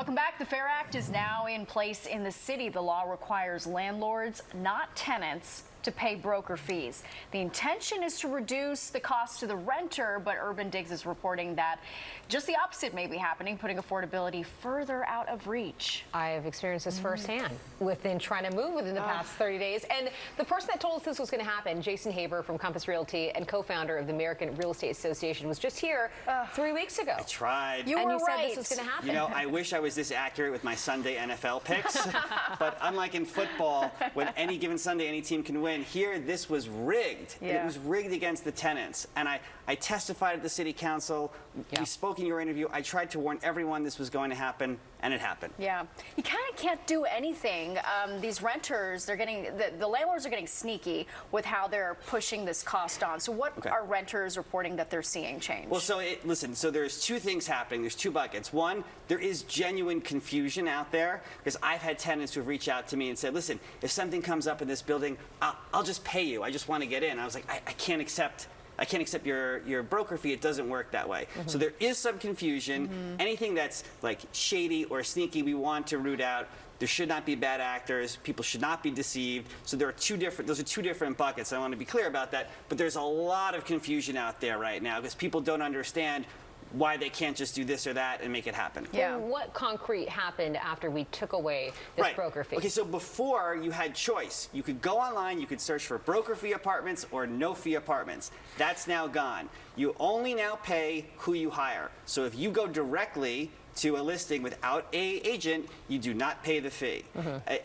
Welcome back. The FAIR Act is now in place in the city. The law requires landlords, not tenants, to pay broker fees. The intention is to reduce the cost to the renter, but Urban Digs is reporting that just the opposite may be happening, putting affordability further out of reach. I have experienced this firsthand within trying to move within the past 30 days. And the person that told us this was going to happen, Jason Haber from Compass Realty and co-founder of the American Real Estate Association, was just here 3 weeks ago. I tried. You were said right. this was going to happen. You know, I wish I was this accurate with my Sunday NFL picks, but unlike in football, when any given Sunday any team can win, here this was rigged. Yeah. It was rigged against the tenants. And I testified at the city council. Yeah. We spoke in your interview. I tried to warn everyone this was going to happen, and it happened. Yeah, you kind of can't do anything. These renters, they're getting, the landlords are getting sneaky with how they're pushing this cost on. So what are renters reporting that they're seeing change? Well, so listen, so there's two things happening. There's two buckets. One, there is genuine confusion out there, because I've had tenants who have reached out to me and said, listen, if something comes up in this building, I'll just pay you. I just want to get in. I was like, I can't accept your broker fee. It doesn't work that way. So there is some confusion. Anything that's like shady or sneaky, we want to root out. There should not be bad actors. People should not be deceived. So there are those are two different buckets. I want to be clear about that. But there's a lot of confusion out there right now because people don't understand why they can't just do this or that and make it happen. Yeah. Well, what concrete happened after we took away this broker fee? Okay, so before you had choice. You could go online, you could search for broker fee apartments or no fee apartments. That's now gone. You only now pay who you hire. So if you go directly to a listing without an agent, you do not pay the fee.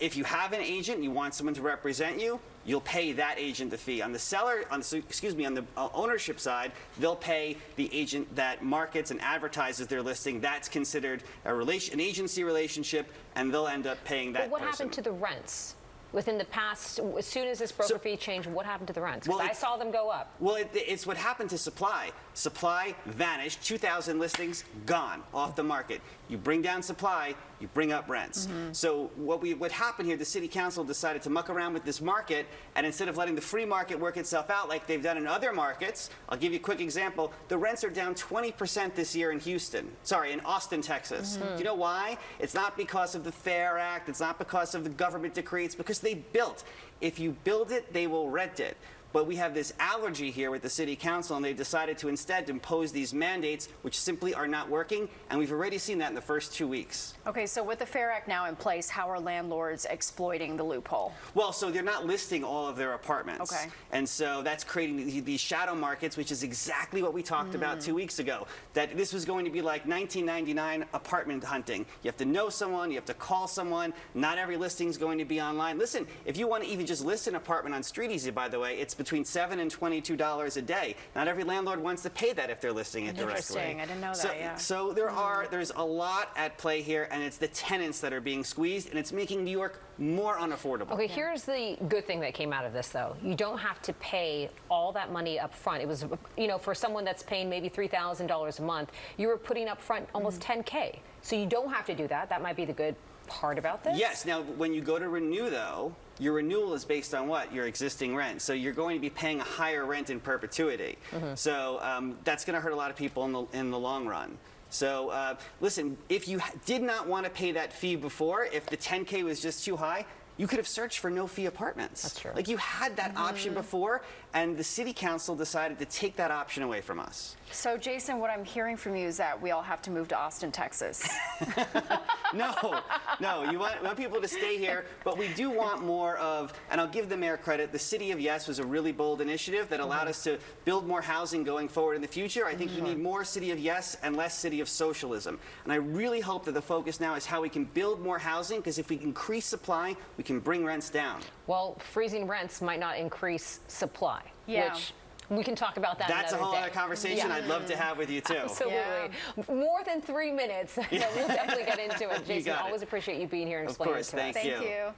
If you have an agent and you want someone to represent you, you'll pay that agent the fee. On the seller, on the ownership side, they'll pay the agent that markets and advertises their listing. That's considered an agency relationship, and they'll end up paying that. But what happened to the rents? Within the past, as soon as this broker fee changed, what happened to the rents? Because I saw them go up. Well, it's what happened to supply. Supply vanished. 2,000 listings gone off the market. You bring down supply, you bring up rents. So what happened here? The city council decided to muck around with this market, and instead of letting the free market work itself out like they've done in other markets, I'll give you a quick example. The rents are down 20% this year in in Austin, Texas. Do you know why? It's not because of the FAIR Act. It's not because of the government decree. It's because they built. If you build it, they will rent it. But we have this allergy here with the city council, and they decided to instead impose these mandates, which simply are not working, and we've already seen that in the first 2 weeks. Okay, so with the FAIR Act now in place, how are landlords exploiting the loophole? Well, so they're not listing all of their apartments. Okay. And so that's creating these shadow markets, which is exactly what we talked about 2 weeks ago, that this was going to be like 1999 apartment hunting. You have to know someone, you have to call someone, not every listing is going to be online. Listen, if you want to even just list an apartment on StreetEasy, by the way, it's between $7 and $22 a day. Not every landlord wants to pay that if they're listing it directly. Interesting. I didn't know that, yeah. So there's a lot at play here, and it's the tenants that are being squeezed, and it's making New York more unaffordable. Okay, here's the good thing that came out of this, though. You don't have to pay all that money up front. It was, for someone that's paying maybe $3,000 a month, you were putting up front almost $10K. So you don't have to do that. That might be the good part about this. Yes. Now, when you go to renew, though, your renewal is based on what? Your existing rent. So you're going to be paying a higher rent in perpetuity. So that's going to hurt a lot of people in the long run. So listen, if you did not want to pay that fee before, if the 10K was just too high, you could have searched for no-fee apartments. That's true. Like, you had that option before, and the city council decided to take that option away from us. So, Jason, what I'm hearing from you is that we all have to move to Austin, Texas. No, you want people to stay here, but we do want more of, and I'll give the mayor credit, the City of Yes was a really bold initiative that allowed us to build more housing going forward in the future. I think we need more City of Yes and less City of Socialism. And I really hope that the focus now is how we can build more housing, because if we increase supply, we can bring rents down. Well, freezing rents might not increase supply, which we can talk about that That's another a whole day. other conversation I'd love to have with you, too. Absolutely. More than 3 minutes. We'll definitely get into it. Jason, always appreciate you being here and explaining it to us. Of course, thank you. Thank you.